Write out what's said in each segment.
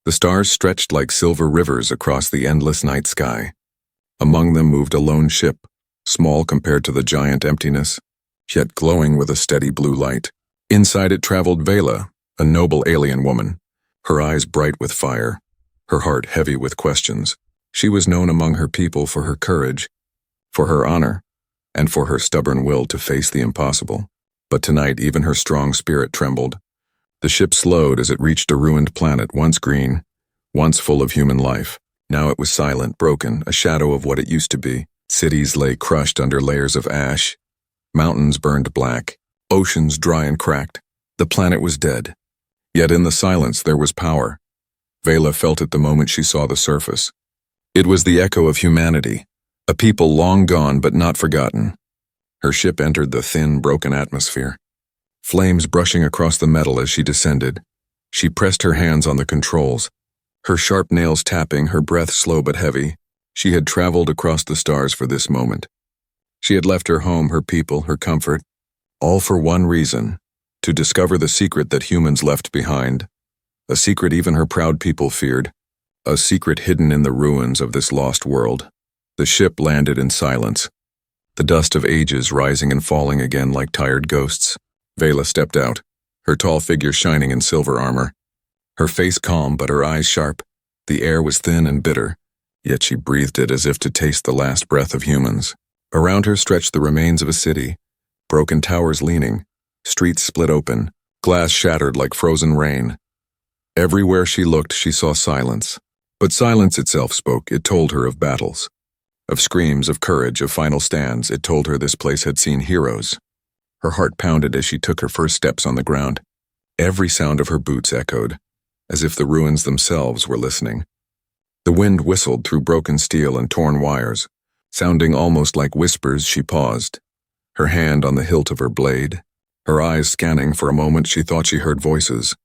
The stars stretched like silver rivers across the endless night sky. Among them moved a lone ship, small compared to the giant emptiness, yet glowing with a steady blue light. Inside it traveled Vela, a noble alien woman, her eyes bright with fire, her heart heavy with questions. She was known among her people for her courage, for her honor, and for her stubborn will to face the impossible. But tonight even her strong spirit trembled. The ship slowed as it reached a ruined planet, once green, once full of human life. Now it was silent, broken, a shadow of what it used to be. Cities lay crushed under layers of ash. Mountains burned black. Oceans dry and cracked. The planet was dead. Yet in the silence there was power. Vela felt it the moment she saw the surface. It was the echo of humanity, a people long gone but not forgotten. Her ship entered the thin, broken atmosphere. Flames brushing across the metal as she descended. She pressed her hands on the controls, her sharp nails tapping, her breath slow but heavy. She had traveled across the stars for this moment. She had left her home, her people, her comfort, all for one reason: to discover the secret that humans left behind, a secret even her proud people feared, a secret hidden in the ruins of this lost world. The ship landed in silence, the dust of ages rising and falling again like tired ghosts. Vela stepped out, her tall figure shining in silver armor, her face calm but her eyes sharp. The air was thin and bitter, yet she breathed it as if to taste the last breath of humans. Around her stretched the remains of a city, broken towers leaning, streets split open, glass shattered like frozen rain. Everywhere she looked, she saw silence. But silence itself spoke. It told her of battles, of screams, of courage, of final stands. It told her this place had seen heroes. Her heart pounded as she took her first steps on the ground. Every sound of her boots echoed, as if the ruins themselves were listening. The wind whistled through broken steel and torn wires, sounding almost like whispers. She paused, her hand on the hilt of her blade, her eyes scanning. For a moment she thought she heard voices,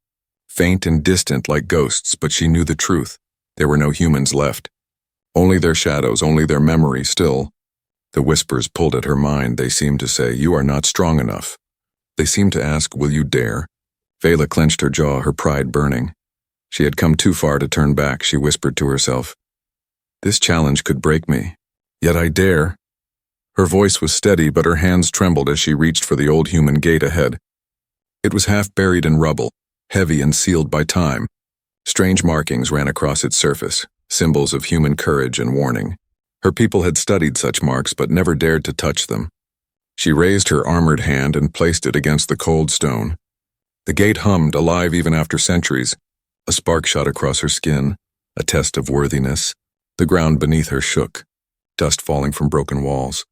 faint and distant like ghosts, but she knew the truth. There were no humans left. Only their shadows, only their memory still. The whispers pulled at her mind. They seemed to say, "You are not strong enough." They seemed to ask, "Will you dare?" Vela clenched her jaw, her pride burning. She had come too far to turn back. She whispered to herself, "This challenge could break me, yet I dare." Her voice was steady, but her hands trembled as she reached for the old human gate ahead. It was half buried in rubble, heavy and sealed by time. Strange markings ran across its surface, symbols of human courage and warning. Her people had studied such marks but never dared to touch them. She raised her armored hand and placed it against the cold stone. The gate hummed, alive even after centuries. A spark shot across her skin, a test of worthiness. The ground beneath her shook, dust falling from broken walls.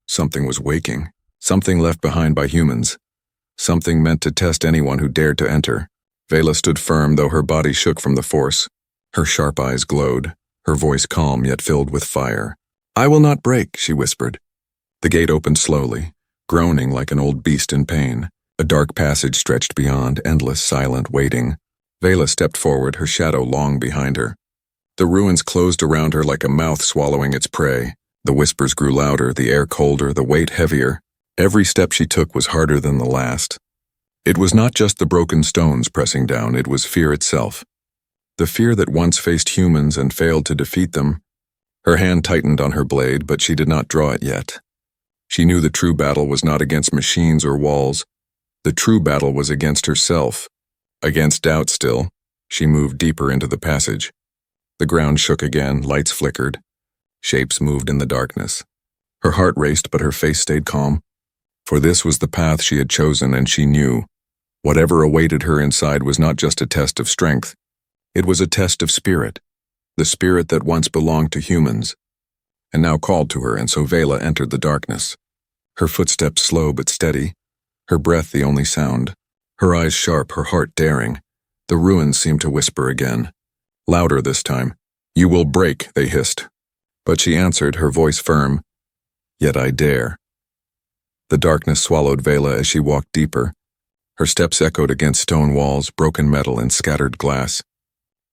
Something was waking, something left behind by humans, something meant to test anyone who dared to enter. Vela stood firm, though her body shook from the force. Her sharp eyes glowed, her voice calm yet filled with fire. "I will not break," she whispered. The gate opened slowly, groaning like an old beast in pain. A dark passage stretched beyond, endless, silent, waiting. Vela stepped forward, her shadow long behind her. The ruins closed around her like a mouth swallowing its prey. The whispers grew louder, the air colder, the weight heavier. Every step she took was harder than the last. It was not just the broken stones pressing down, it was fear itself. The fear that once faced humans and failed to defeat them. Her hand tightened on her blade, but she did not draw it yet. She knew the true battle was not against machines or walls. The true battle was against herself. Against doubt still, she moved deeper into the passage. The ground shook again, lights flickered. Shapes moved in the darkness. Her heart raced, but her face stayed calm. For this was the path she had chosen, and she knew. Whatever awaited her inside was not just a test of strength. It was a test of spirit, the spirit that once belonged to humans, and now called to her, and so Vela entered the darkness. Her footsteps slow but steady, her breath the only sound, her eyes sharp, her heart daring. The ruins seemed to whisper again, louder this time. "You will break," they hissed. But she answered, her voice firm, "Yet I dare." The darkness swallowed Vela as she walked deeper. Her steps echoed against stone walls, broken metal, and scattered glass.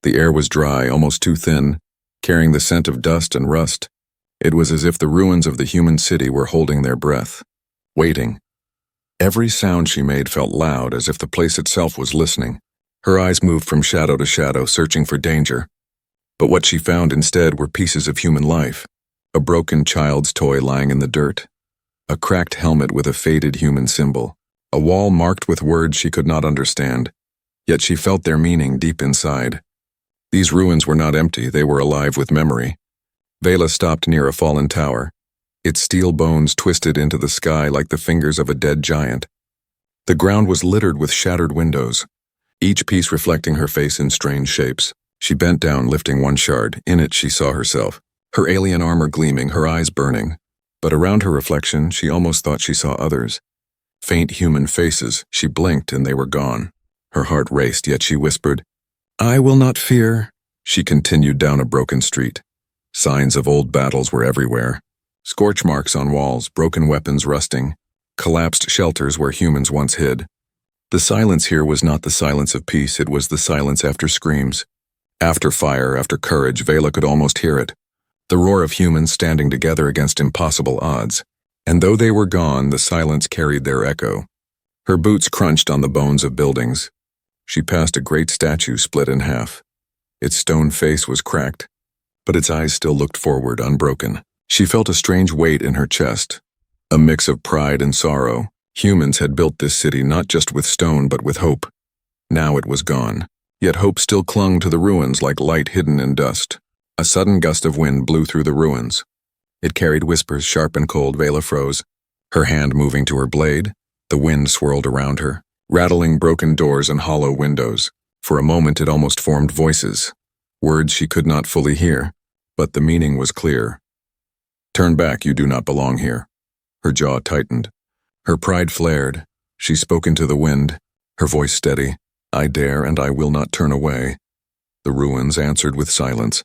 The air was dry, almost too thin, carrying the scent of dust and rust. It was as if the ruins of the human city were holding their breath, waiting. Every sound she made felt loud, as if the place itself was listening. Her eyes moved from shadow to shadow, searching for danger. But what she found instead were pieces of human life. A broken child's toy lying in the dirt. A cracked helmet with a faded human symbol. A wall marked with words she could not understand. Yet she felt their meaning deep inside. These ruins were not empty, they were alive with memory. Vela stopped near a fallen tower. Its steel bones twisted into the sky like the fingers of a dead giant. The ground was littered with shattered windows, each piece reflecting her face in strange shapes. She bent down, lifting one shard. In it she saw herself, her alien armor gleaming, her eyes burning. But around her reflection, she almost thought she saw others. Faint human faces. She blinked and they were gone. Her heart raced, yet she whispered, "I will not fear." She continued down a broken street. Signs of old battles were everywhere. Scorch marks on walls, broken weapons rusting, collapsed shelters where humans once hid. The silence here was not the silence of peace, it was the silence after screams. After fire, after courage, Vela could almost hear it. The roar of humans standing together against impossible odds. And though they were gone, the silence carried their echo. Her boots crunched on the bones of buildings. She passed a great statue split in half. Its stone face was cracked, but its eyes still looked forward, unbroken. She felt a strange weight in her chest, a mix of pride and sorrow. Humans had built this city not just with stone but with hope. Now it was gone, yet hope still clung to the ruins like light hidden in dust. A sudden gust of wind blew through the ruins. It carried whispers, sharp and cold. Vela froze, her hand moving to her blade. The wind swirled around her, rattling broken doors and hollow windows. For a moment it almost formed voices, words she could not fully hear, but the meaning was clear. "Turn back, you do not belong here." Her jaw tightened. Her pride flared. She spoke into the wind, her voice steady. "I dare and I will not turn away." The ruins answered with silence.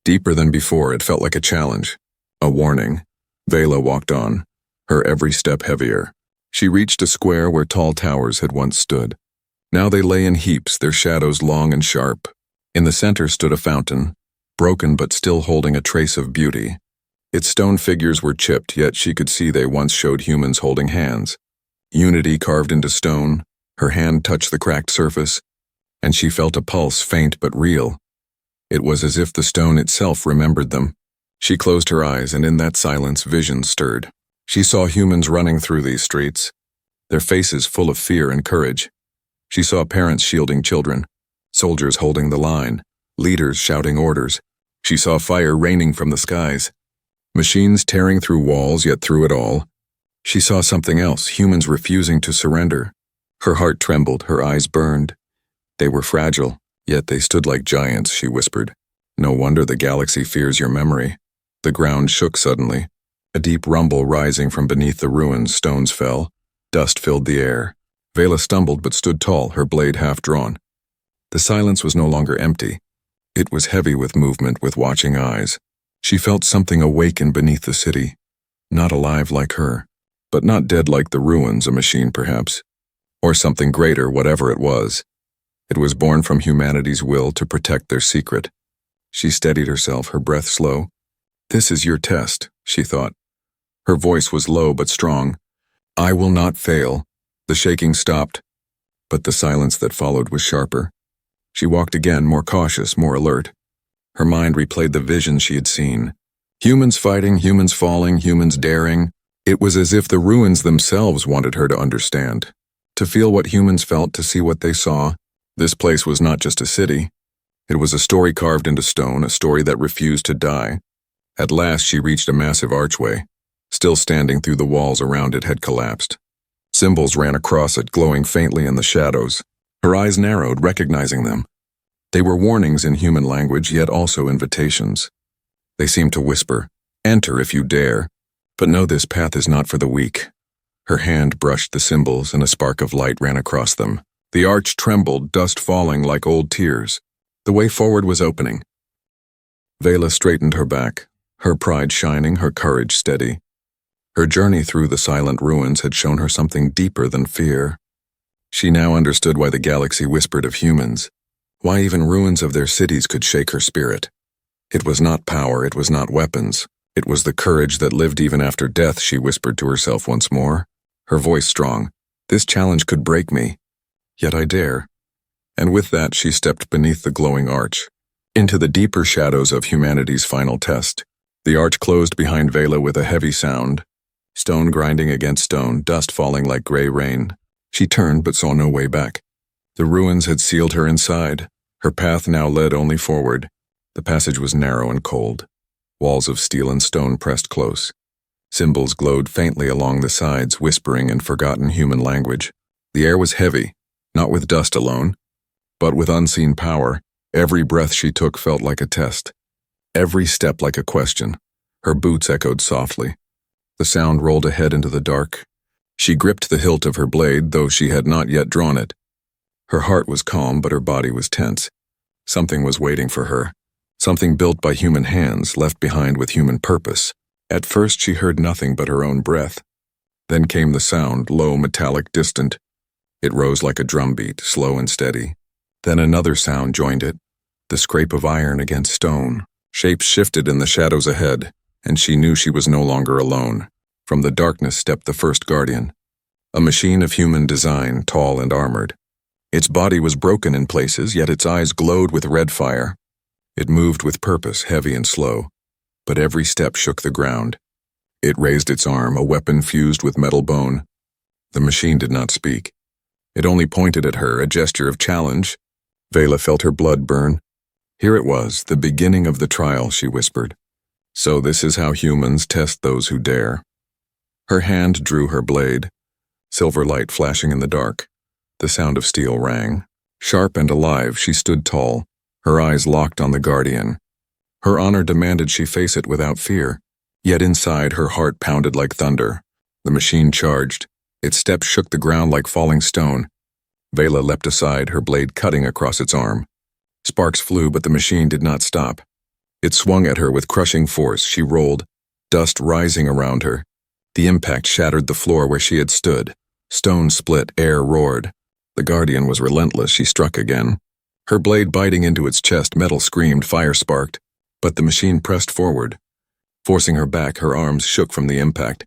Deeper than before, it felt like a challenge, a warning. Vela walked on, her every step heavier. She reached a square where tall towers had once stood. Now they lay in heaps, their shadows long and sharp. In the center stood a fountain, broken but still holding a trace of beauty. Its stone figures were chipped, yet she could see they once showed humans holding hands. Unity carved into stone, her hand touched the cracked surface, and she felt a pulse, faint but real. It was as if the stone itself remembered them. She closed her eyes, and in that silence, visions stirred. She saw humans running through these streets, their faces full of fear and courage. She saw parents shielding children, soldiers holding the line, leaders shouting orders. She saw fire raining from the skies, machines tearing through walls, yet through it all, she saw something else, humans refusing to surrender. Her heart trembled, her eyes burned. They were fragile, yet they stood like giants, she whispered. "No wonder the galaxy fears your memory." The ground shook suddenly. A deep rumble rising from beneath the ruins, stones fell. Dust filled the air. Vela stumbled but stood tall, her blade half drawn. The silence was no longer empty. It was heavy with movement, with watching eyes. She felt something awaken beneath the city. Not alive like her, but not dead like the ruins, a machine perhaps. Or something greater, whatever it was. It was born from humanity's will to protect their secret. She steadied herself, her breath slow. "This is your test," she thought. Her voice was low but strong. "I will not fail." The shaking stopped, but the silence that followed was sharper. She walked again, more cautious, more alert. Her mind replayed the visions she had seen. Humans fighting, humans falling, humans daring. It was as if the ruins themselves wanted her to understand, to feel what humans felt, to see what they saw. This place was not just a city. It was a story carved into stone, a story that refused to die. At last she reached a massive archway. Still standing, through the walls around it had collapsed. Symbols ran across it, glowing faintly in the shadows. Her eyes narrowed, recognizing them. They were warnings in human language, yet also invitations. They seemed to whisper, "Enter if you dare, but know this path is not for the weak." Her hand brushed the symbols, and a spark of light ran across them. The arch trembled, dust falling like old tears. The way forward was opening. Vela straightened her back, her pride shining, her courage steady. Her journey through the silent ruins had shown her something deeper than fear. She now understood why the galaxy whispered of humans, why even ruins of their cities could shake her spirit. It was not power, it was not weapons. It was the courage that lived even after death, she whispered to herself once more, her voice strong. "This challenge could break me, yet I dare." And with that she stepped beneath the glowing arch, into the deeper shadows of humanity's final test. The arch closed behind Vela with a heavy sound, stone grinding against stone, dust falling like gray rain. She turned but saw no way back. The ruins had sealed her inside. Her path now led only forward. The passage was narrow and cold. Walls of steel and stone pressed close. Symbols glowed faintly along the sides, whispering in forgotten human language. The air was heavy, not with dust alone, but with unseen power. Every breath she took felt like a test. Every step like a question. Her boots echoed softly. The sound rolled ahead into the dark. She gripped the hilt of her blade, though she had not yet drawn it. Her heart was calm, but her body was tense. Something was waiting for her. Something built by human hands, left behind with human purpose. At first she heard nothing but her own breath. Then came the sound, low, metallic, distant. It rose like a drumbeat, slow and steady. Then another sound joined it, the scrape of iron against stone. Shapes shifted in the shadows ahead, and she knew she was no longer alone. From the darkness stepped the first guardian, a machine of human design, tall and armored. Its body was broken in places, yet its eyes glowed with red fire. It moved with purpose, heavy and slow, but every step shook the ground. It raised its arm, a weapon fused with metal bone. The machine did not speak. It only pointed at her, a gesture of challenge. Vela felt her blood burn. Here it was, the beginning of the trial, she whispered. So this is how humans test those who dare. Her hand drew her blade, silver light flashing in the dark. The sound of steel rang. Sharp and alive, she stood tall, her eyes locked on the guardian. Her honor demanded she face it without fear, yet inside her heart pounded like thunder. The machine charged. Its steps shook the ground like falling stone. Vela leapt aside, her blade cutting across its arm. Sparks flew, but the machine did not stop. It swung at her with crushing force. She rolled, dust rising around her. The impact shattered the floor where she had stood. Stone split, air roared. The guardian was relentless. She struck again. Her blade biting into its chest, metal screamed, fire sparked. But the machine pressed forward. Forcing her back, her arms shook from the impact.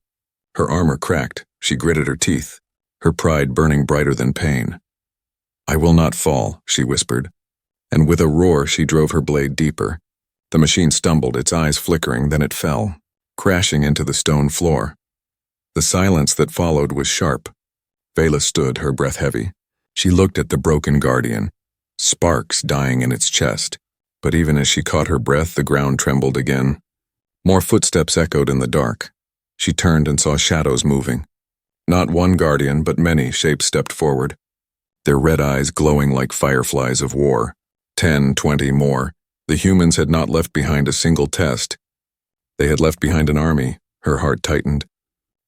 Her armor cracked. She gritted her teeth, her pride burning brighter than pain. I will not fall, she whispered. And with a roar, she drove her blade deeper. The machine stumbled, its eyes flickering, then it fell, crashing into the stone floor. The silence that followed was sharp. Vela stood, her breath heavy. She looked at the broken guardian, sparks dying in its chest. But even as she caught her breath, the ground trembled again. More footsteps echoed in the dark. She turned and saw shadows moving. Not one guardian, but many shapes stepped forward, their red eyes glowing like fireflies of war. 10, 20 more. The humans had not left behind a single test. They had left behind an army. Her heart tightened.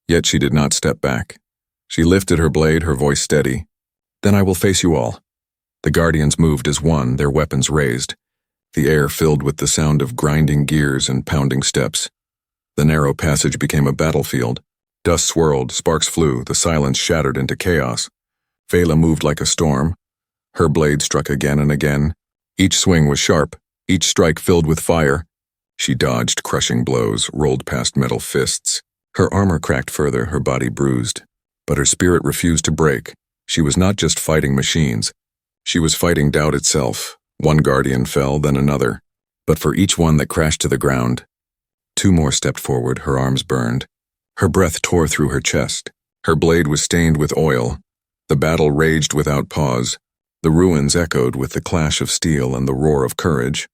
Yet she did not step back. She lifted her blade, her voice steady. Then I will face you all. The guardians moved as one, their weapons raised. The air filled with the sound of grinding gears and pounding steps. The narrow passage became a battlefield. Dust swirled, sparks flew, the silence shattered into chaos. Vela moved like a storm. Her blade struck again and again. Each swing was sharp, each strike filled with fire. She dodged crushing blows, rolled past metal fists. Her armor cracked further, her body bruised. But her spirit refused to break. She was not just fighting machines. She was fighting doubt itself. One guardian fell, then another. But for each one that crashed to the ground, 2 more stepped forward, her arms burned. Her breath tore through her chest. Her blade was stained with oil. The battle raged without pause. The ruins echoed with the clash of steel and the roar of courage.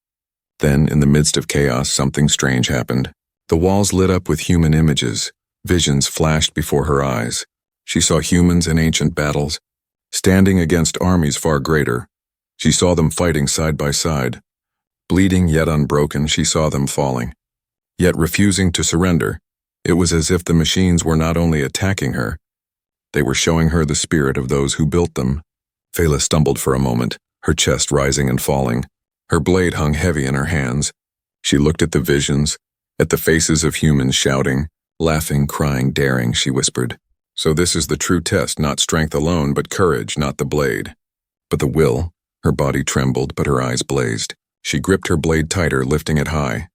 Then, in the midst of chaos, something strange happened. The walls lit up with human images. Visions flashed before her eyes. She saw humans in ancient battles, standing against armies far greater. She saw them fighting side by side. Bleeding yet unbroken, she saw them falling, yet refusing to surrender. It was as if the machines were not only attacking her, they were showing her the spirit of those who built them. Vela stumbled for a moment, her chest rising and falling. Her blade hung heavy in her hands. She looked at the visions, at the faces of humans shouting, laughing, crying, daring, she whispered. So this is the true test, not strength alone, but courage, not the blade, but the will. Her body trembled, but her eyes blazed. She gripped her blade tighter, lifting it high.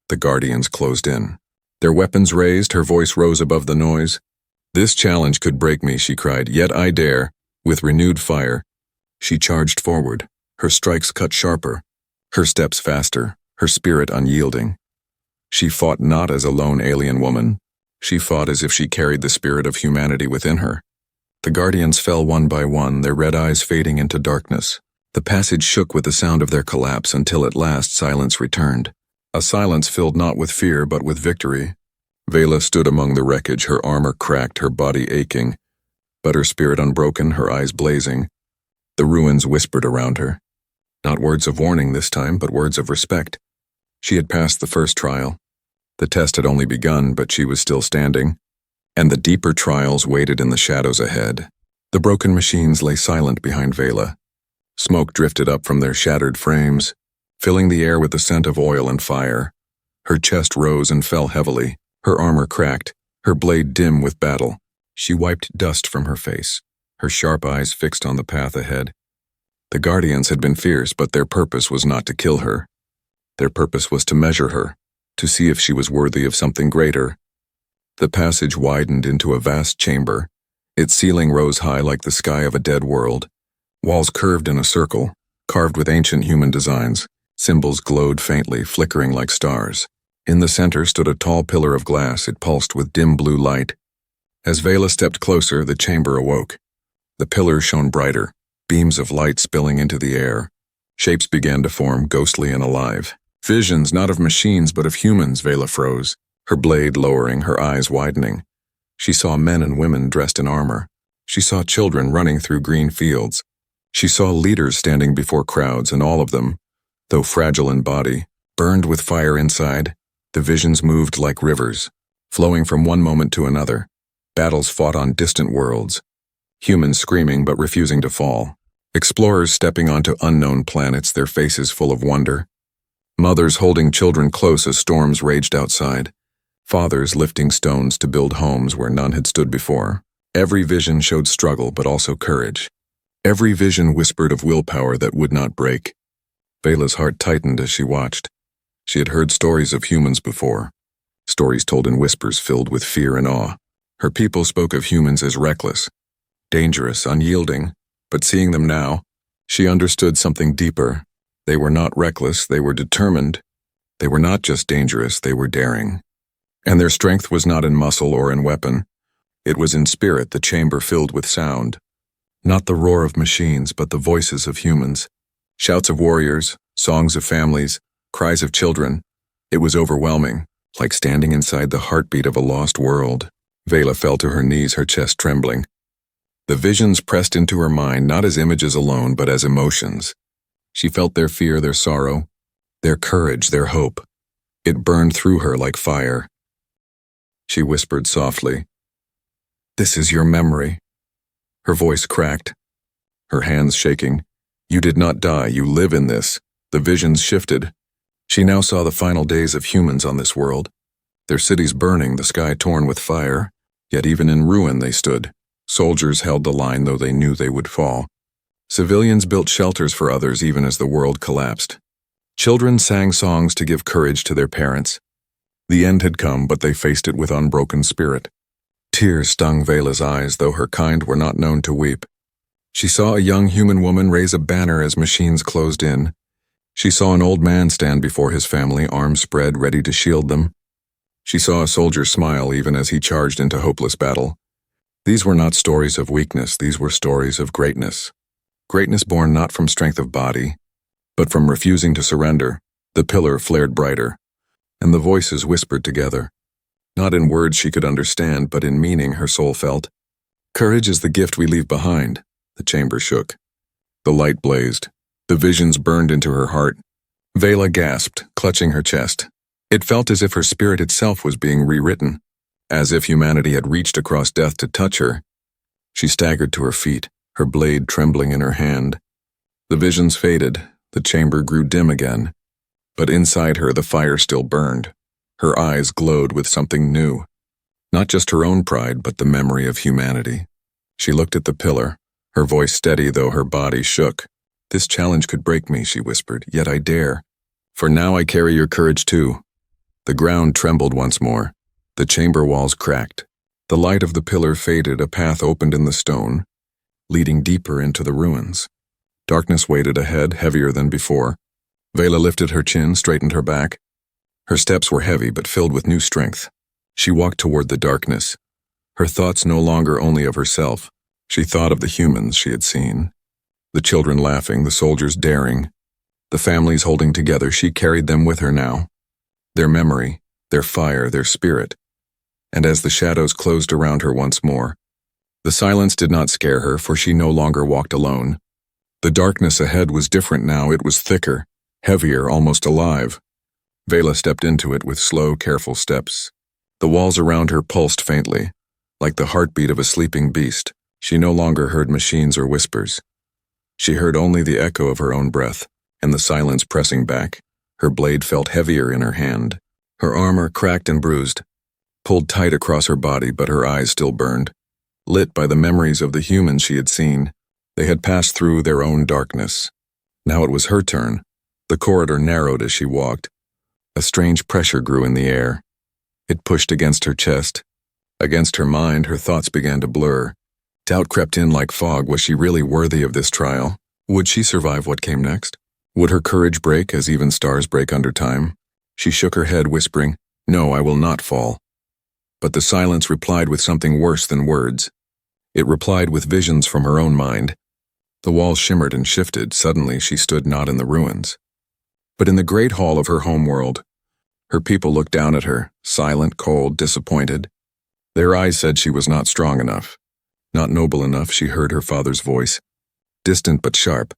The guardians closed in. Their weapons raised, her voice rose above the noise. This challenge could break me, she cried, yet I dare. With renewed fire, She charged forward, her strikes cut sharper, her steps faster, her spirit unyielding. She fought not as a lone alien woman. She fought as if she carried the spirit of humanity within her. The guardians fell one by one, their red eyes fading into darkness. The passage shook with the sound of their collapse until at last silence returned. A silence filled not with fear but with victory. Vela stood among the wreckage, her armor cracked, her body aching, but her spirit unbroken, her eyes blazing. The ruins whispered around her. Not words of warning this time, but words of respect. She had passed the first trial. The test had only begun, but she was still standing. And the deeper trials waited in the shadows ahead. The broken machines lay silent behind Vela. Smoke drifted up from their shattered frames, filling the air with the scent of oil and fire. Her chest rose and fell heavily, her armor cracked, her blade dim with battle. She wiped dust from her face, her sharp eyes fixed on the path ahead. The guardians had been fierce, but their purpose was not to kill her. Their purpose was to measure her, to see if she was worthy of something greater. The passage widened into a vast chamber. Its ceiling rose high like the sky of a dead world. Walls curved in a circle, carved with ancient human designs. Symbols glowed faintly, flickering like stars. In the center stood a tall pillar of glass. It pulsed with dim blue light. As Vela stepped closer, the chamber awoke. The pillar shone brighter, beams of light spilling into the air. Shapes began to form, ghostly and alive. Visions not of machines but of humans, Vela froze, her blade lowering, her eyes widening. She saw men and women dressed in armor. She saw children running through green fields. She saw leaders standing before crowds, and all of them, though fragile in body, burned with fire inside. The visions moved like rivers, flowing from one moment to another. Battles fought on distant worlds. Humans screaming but refusing to fall. Explorers stepping onto unknown planets, their faces full of wonder. Mothers holding children close as storms raged outside. Fathers lifting stones to build homes where none had stood before. Every vision showed struggle but also courage. Every vision whispered of willpower that would not break. Vela's heart tightened as she watched. She had heard stories of humans before, stories told in whispers filled with fear and awe. Her people spoke of humans as reckless, dangerous, unyielding, but seeing them now, she understood something deeper. They were not reckless, they were determined. They were not just dangerous, they were daring. And their strength was not in muscle or in weapon. It was in spirit, the chamber filled with sound. Not the roar of machines, but the voices of humans. Shouts of warriors, songs of families, cries of children. It was overwhelming, like standing inside the heartbeat of a lost world. Vela fell to her knees, her chest trembling. The visions pressed into her mind not as images alone, but as emotions. She felt their fear, their sorrow, their courage, their hope. It burned through her like fire. She whispered softly, "This is your memory." Her voice cracked, her hands shaking. "You did not die, you live in this." The visions shifted. She now saw the final days of humans on this world. Their cities burning, the sky torn with fire. Yet even in ruin they stood. Soldiers held the line though they knew they would fall. Civilians built shelters for others even as the world collapsed. Children sang songs to give courage to their parents. The end had come, but they faced it with unbroken spirit. Tears stung Vela's eyes, though her kind were not known to weep. She saw a young human woman raise a banner as machines closed in. She saw an old man stand before his family, arms spread, ready to shield them. She saw a soldier smile even as he charged into hopeless battle. These were not stories of weakness, these were stories of greatness. Greatness born not from strength of body, but from refusing to surrender. The pillar flared brighter, and the voices whispered together. Not in words she could understand, but in meaning her soul felt. Courage is the gift we leave behind. The chamber shook. The light blazed. The visions burned into her heart. Vela gasped, clutching her chest. It felt as if her spirit itself was being rewritten, as if humanity had reached across death to touch her. She staggered to her feet, her blade trembling in her hand. The visions faded, the chamber grew dim again, but inside her the fire still burned. Her eyes glowed with something new, not just her own pride, but the memory of humanity. She looked at the pillar, her voice steady though her body shook. "This challenge could break me," she whispered, "yet I dare. For now I carry your courage too." The ground trembled once more. The chamber walls cracked. The light of the pillar faded, a path opened in the stone, leading deeper into the ruins. Darkness waited ahead, heavier than before. Vela lifted her chin, straightened her back. Her steps were heavy but filled with new strength. She walked toward the darkness. Her thoughts no longer only of herself. She thought of the humans she had seen. The children laughing, the soldiers daring, the families holding together. She carried them with her now. Their memory, their fire, their spirit. And as the shadows closed around her once more, the silence did not scare her, for she no longer walked alone. The darkness ahead was different now. It was thicker, heavier, almost alive. Vela stepped into it with slow, careful steps. The walls around her pulsed faintly, like the heartbeat of a sleeping beast. She no longer heard machines or whispers. She heard only the echo of her own breath, and the silence pressing back. Her blade felt heavier in her hand. Her armor, cracked and bruised, pulled tight across her body, but her eyes still burned. Lit by the memories of the humans she had seen, they had passed through their own darkness. Now it was her turn. The corridor narrowed as she walked. A strange pressure grew in the air. It pushed against her chest. Against her mind, her thoughts began to blur. Doubt crept in like fog. Was she really worthy of this trial? Would she survive what came next? Would her courage break as even stars break under time? She shook her head, whispering, "No, I will not fall." But the silence replied with something worse than words. It replied with visions from her own mind. The walls shimmered and shifted. Suddenly she stood not in the ruins, but in the great hall of her homeworld. Her people looked down at her, silent, cold, disappointed. Their eyes said she was not strong enough, not noble enough. She heard her father's voice, distant but sharp.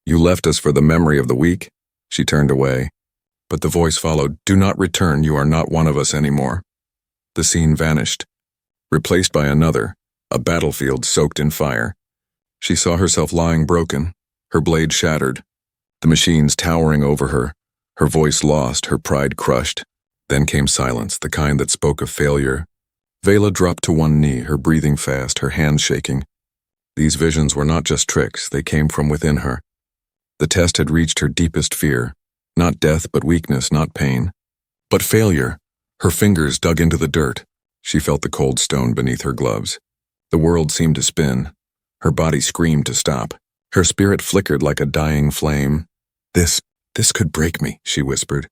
"You left us for the memory of the weak?" She turned away, but the voice followed, "Do not return. You are not one of us anymore." The scene vanished, replaced by another, a battlefield soaked in fire. She saw herself lying broken, her blade shattered, the machines towering over her, her voice lost, her pride crushed. Then came silence, the kind that spoke of failure. Vela dropped to one knee, her breathing fast, her hands shaking. These visions were not just tricks, they came from within her. The test had reached her deepest fear, not death but weakness, not pain, but failure. Her fingers dug into the dirt. She felt the cold stone beneath her gloves. The world seemed to spin. Her body screamed to stop. Her spirit flickered like a dying flame. This could break me," she whispered.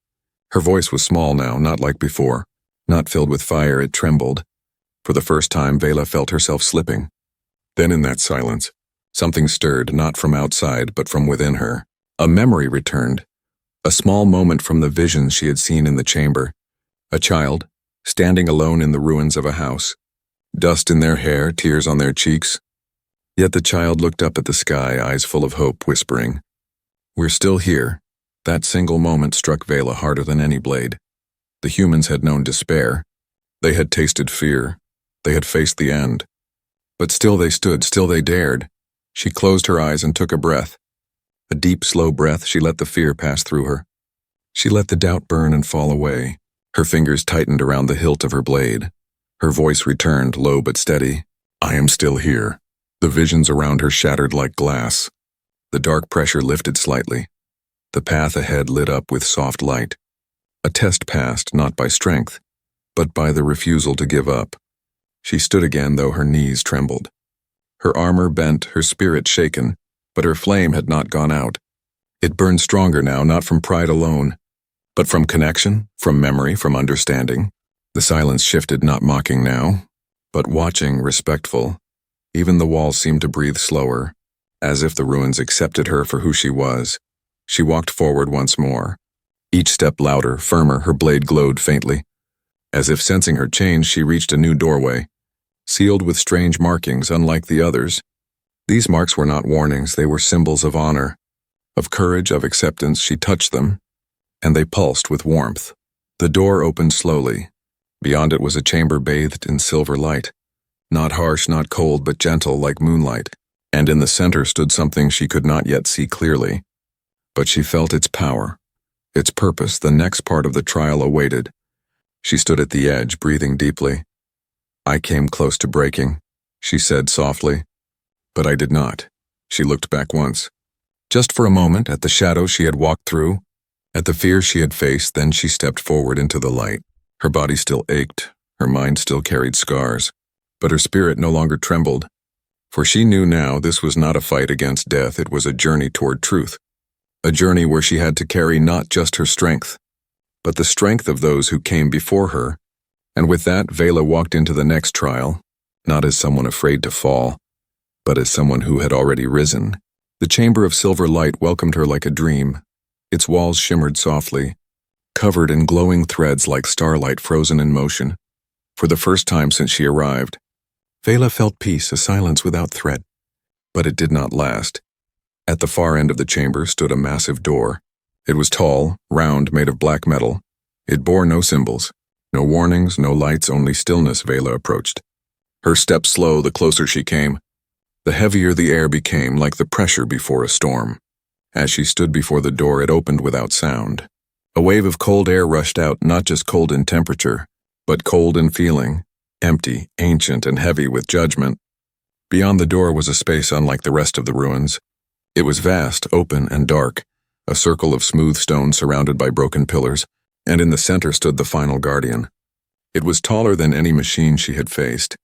Her voice was small now, not like before. Not filled with fire, it trembled. For the first time, Vela felt herself slipping. Then in that silence, something stirred, not from outside, but from within her. A memory returned. A small moment from the visions she had seen in the chamber. A child, standing alone in the ruins of a house. Dust in their hair, tears on their cheeks. Yet the child looked up at the sky, eyes full of hope, whispering, "We're still here." That single moment struck Vela harder than any blade. The humans had known despair. They had tasted fear. They had faced the end. But still they stood, still they dared. She closed her eyes and took a breath. A deep, slow breath. She let the fear pass through her. She let the doubt burn and fall away. Her fingers tightened around the hilt of her blade. Her voice returned, low but steady. "I am still here." The visions around her shattered like glass. The dark pressure lifted slightly. The path ahead lit up with soft light. A test passed, not by strength, but by the refusal to give up. She stood again, though her knees trembled. Her armor bent, her spirit shaken, but her flame had not gone out. It burned stronger now, not from pride alone, but from connection, from memory, from understanding. The silence shifted, not mocking now, but watching, respectful. Even the walls seemed to breathe slower, as if the ruins accepted her for who she was. She walked forward once more. Each step louder, firmer, her blade glowed faintly. As if sensing her change, she reached a new doorway, sealed with strange markings unlike the others. These marks were not warnings, they were symbols of honor, of courage, of acceptance. She touched them, and they pulsed with warmth. The door opened slowly. Beyond it was a chamber bathed in silver light. Not harsh, not cold, but gentle like moonlight. And in the center stood something she could not yet see clearly. But she felt its power, its purpose. The next part of the trial awaited. She stood at the edge, breathing deeply. "I came close to breaking," she said softly. "But I did not." She looked back once. Just for a moment, at the shadows she had walked through, at the fear she had faced. Then she stepped forward into the light. Her body still ached, her mind still carried scars, but her spirit no longer trembled. For she knew now this was not a fight against death, it was a journey toward truth. A journey where she had to carry not just her strength, but the strength of those who came before her. And with that, Vela walked into the next trial, not as someone afraid to fall, but as someone who had already risen. The chamber of silver light welcomed her like a dream. Its walls shimmered softly, covered in glowing threads like starlight frozen in motion. For the first time since she arrived, Vela felt peace, a silence without threat. But it did not last. At the far end of the chamber stood a massive door. It was tall, round, made of black metal. It bore no symbols, no warnings, no lights, only stillness. Vela approached. Her steps slow the closer she came. The heavier the air became, like the pressure before a storm. As she stood before the door, it opened without sound. A wave of cold air rushed out, not just cold in temperature, but cold in feeling, empty, ancient, and heavy with judgment. Beyond the door was a space unlike the rest of the ruins. It was vast, open, and dark, a circle of smooth stone surrounded by broken pillars, and in the center stood the final guardian. It was taller than any machine she had faced,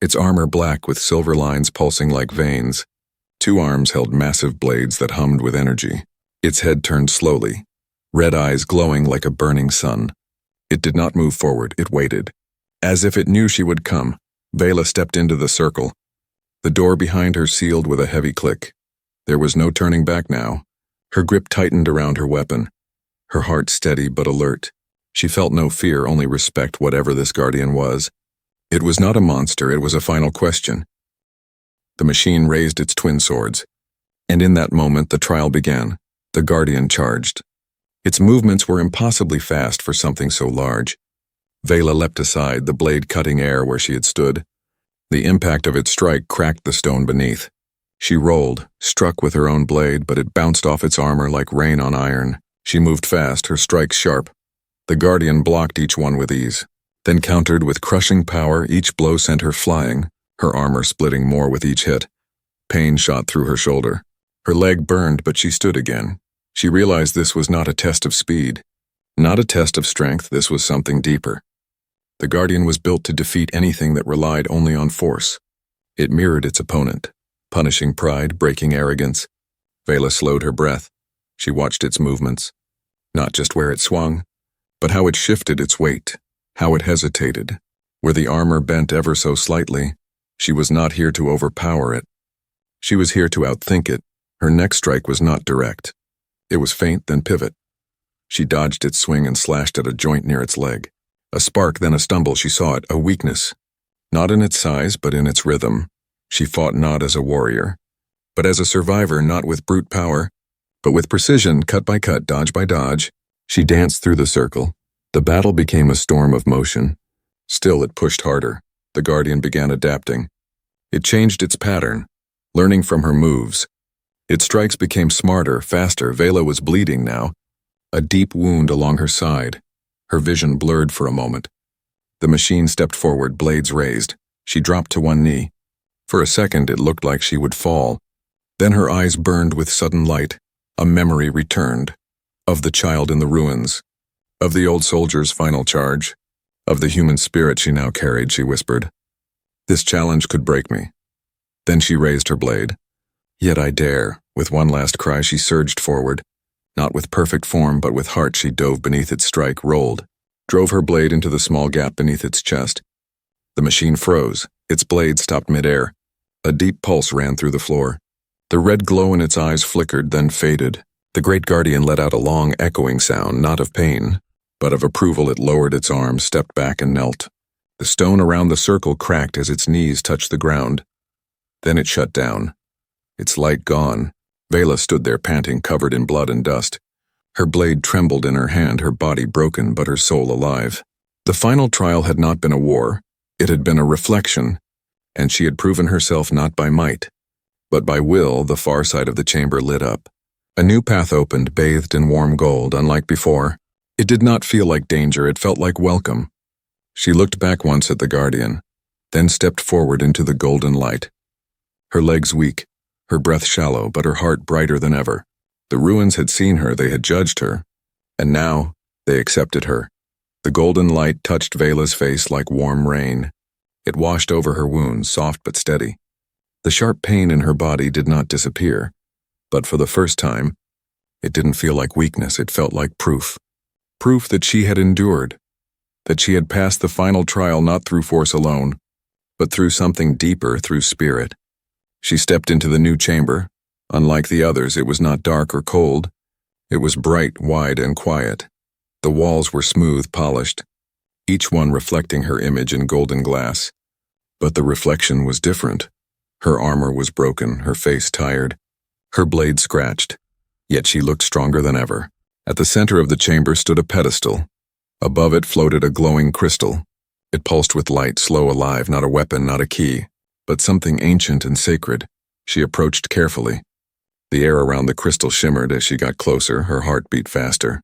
its armor black with silver lines pulsing like veins. 2 arms held massive blades that hummed with energy. Its head turned slowly, red eyes glowing like a burning sun. It did not move forward, it waited. As if it knew she would come, Vela stepped into the circle. The door behind her sealed with a heavy click. There was no turning back now. Her grip tightened around her weapon, her heart steady but alert. She felt no fear, only respect, whatever this guardian was. It was not a monster, it was a final question. The machine raised its twin swords, and in that moment the trial began. The guardian charged. Its movements were impossibly fast for something so large. Vela leapt aside, the blade cutting air where she had stood. The impact of its strike cracked the stone beneath. She rolled, struck with her own blade, but it bounced off its armor like rain on iron. She moved fast, her strikes sharp. The guardian blocked each one with ease, then countered with crushing power. Each blow sent her flying, her armor splitting more with each hit. Pain shot through her shoulder. Her leg burned, but she stood again. She realized this was not a test of speed, not a test of strength, this was something deeper. The guardian was built to defeat anything that relied only on force. It mirrored its opponent, punishing pride, breaking arrogance. Vela slowed her breath. She watched its movements, not just where it swung, but how it shifted its weight, how it hesitated. Where the armor bent ever so slightly, she was not here to overpower it. She was here to outthink it. Her next strike was not direct. It was feint, then pivot. She dodged its swing and slashed at a joint near its leg. A spark, then a stumble. She saw it, a weakness. Not in its size, but in its rhythm. She fought not as a warrior, but as a survivor, not with brute power, but with precision, cut by cut, dodge by dodge. She danced through the circle. The battle became a storm of motion. Still, it pushed harder. The guardian began adapting. It changed its pattern, learning from her moves. Its strikes became smarter, faster. Vela was bleeding now, a deep wound along her side. Her vision blurred for a moment. The machine stepped forward, blades raised. She dropped to one knee. For a second, it looked like she would fall. Then her eyes burned with sudden light. A memory returned. Of the child in the ruins. Of the old soldier's final charge. Of the human spirit she now carried, she whispered. This challenge could break me. Then she raised her blade. Yet I dare. With one last cry, she surged forward. Not with perfect form, but with heart, she dove beneath its strike, rolled, drove her blade into the small gap beneath its chest. The machine froze. Its blade stopped midair. A deep pulse ran through the floor. The red glow in its eyes flickered, then faded. The great guardian let out a long, echoing sound, not of pain, but of approval. It lowered its arms, stepped back, and knelt. The stone around the circle cracked as its knees touched the ground. Then it shut down. Its light gone. Vela stood there panting, covered in blood and dust. Her blade trembled in her hand, her body broken but her soul alive. The final trial had not been a war. It had been a reflection, and she had proven herself not by might, but by will. The far side of the chamber lit up. A new path opened, bathed in warm gold, unlike before. It did not feel like danger, it felt like welcome. She looked back once at the guardian, then stepped forward into the golden light. Her legs weak, her breath shallow, but her heart brighter than ever. The ruins had seen her, they had judged her, and now they accepted her. The golden light touched Vela's face like warm rain. It washed over her wounds, soft but steady. The sharp pain in her body did not disappear, but for the first time, it didn't feel like weakness, it felt like proof. Proof that she had endured, that she had passed the final trial not through force alone, but through something deeper, through spirit. She stepped into the new chamber. Unlike the others, it was not dark or cold. It was bright, wide, and quiet. The walls were smooth, polished, each one reflecting her image in golden glass. But the reflection was different. Her armor was broken, her face tired, her blade scratched, yet she looked stronger than ever. At the center of the chamber stood a pedestal. Above it floated a glowing crystal. It pulsed with light, slow, alive, not a weapon, not a key, but something ancient and sacred. She approached carefully. The air around the crystal shimmered as she got closer, her heart beat faster.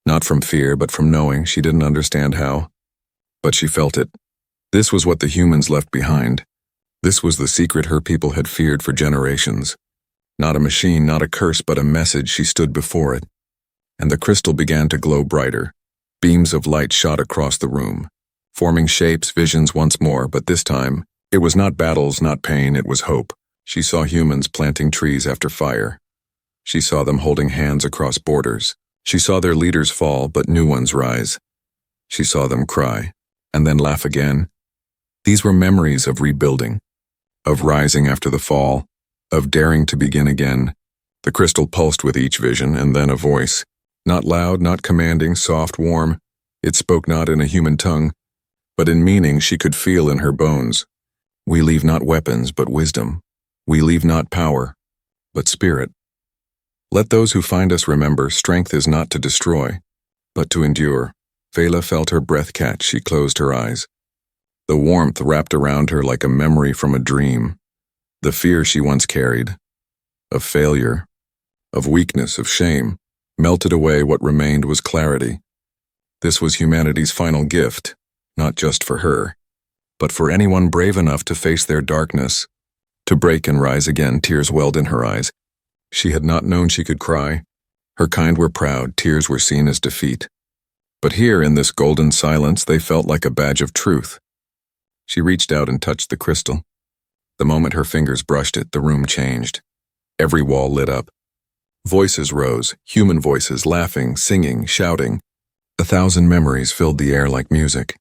Not from fear, but from knowing, she didn't understand how. But she felt it. This was what the humans left behind. This was the secret her people had feared for generations. Not a machine, not a curse, but a message. She stood before it. And the crystal began to glow brighter. Beams of light shot across the room, forming shapes, visions once more, but this time, it was not battles, not pain, it was hope. She saw humans planting trees after fire. She saw them holding hands across borders. She saw their leaders fall, but new ones rise. She saw them cry, and then laugh again. These were memories of rebuilding, of rising after the fall, of daring to begin again. The crystal pulsed with each vision, and then a voice. Not loud, not commanding, soft, warm. It spoke not in a human tongue, but in meaning she could feel in her bones. We leave not weapons, but wisdom. We leave not power, but spirit. Let those who find us remember, strength is not to destroy, but to endure. Vela felt her breath catch. She closed her eyes. The warmth wrapped around her like a memory from a dream. The fear she once carried, of failure, of weakness, of shame, melted away. What remained was clarity. This was humanity's final gift, not just for her, but for anyone brave enough to face their darkness, to break and rise again. Tears welled in her eyes. She had not known she could cry. Her kind were proud, tears were seen as defeat. But here, in this golden silence, they felt like a badge of truth. She reached out and touched the crystal. The moment her fingers brushed it, the room changed. Every wall lit up. Voices rose, human voices, laughing, singing, shouting. 1,000 memories filled the air like music.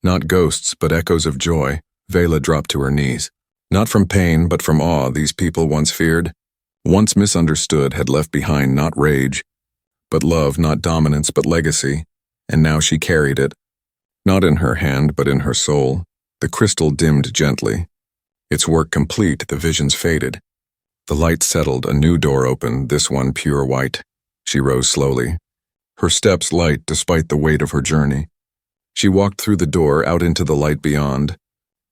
Not ghosts, but echoes of joy. Vela dropped to her knees. Not from pain, but from awe. These people once feared, once misunderstood, had left behind not rage, but love, not dominance, but legacy. And now she carried it. Not in her hand, but in her soul. The crystal dimmed gently. Its work complete, the visions faded. The light settled, a new door opened, this one pure white. She rose slowly, her steps light despite the weight of her journey. She walked through the door, out into the light beyond.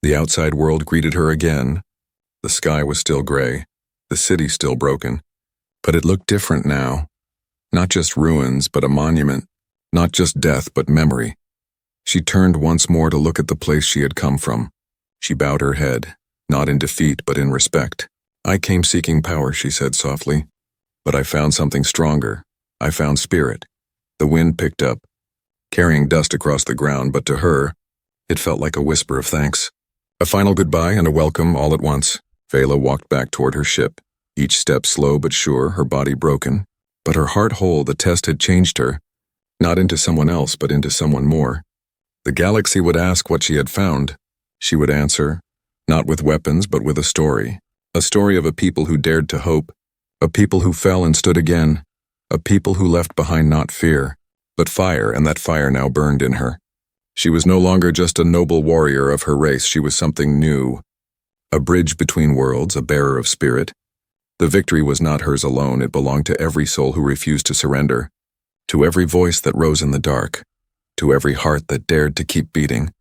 The outside world greeted her again. The sky was still gray, the city still broken. But it looked different now. Not just ruins, but a monument. Not just death, but memory. She turned once more to look at the place she had come from. She bowed her head, not in defeat, but in respect. I came seeking power, she said softly. But I found something stronger. I found spirit. The wind picked up, carrying dust across the ground, but to her, it felt like a whisper of thanks. A final goodbye and a welcome all at once. Vela walked back toward her ship, each step slow but sure, her body broken. But her heart whole. The test had changed her, not into someone else, but into someone more. The galaxy would ask what she had found. She would answer, not with weapons, but with a story. A story of a people who dared to hope, a people who fell and stood again, a people who left behind not fear, but fire, and that fire now burned in her. She was no longer just a noble warrior of her race, she was something new. A bridge between worlds, a bearer of spirit. The victory was not hers alone, it belonged to every soul who refused to surrender, to every voice that rose in the dark, to every heart that dared to keep beating.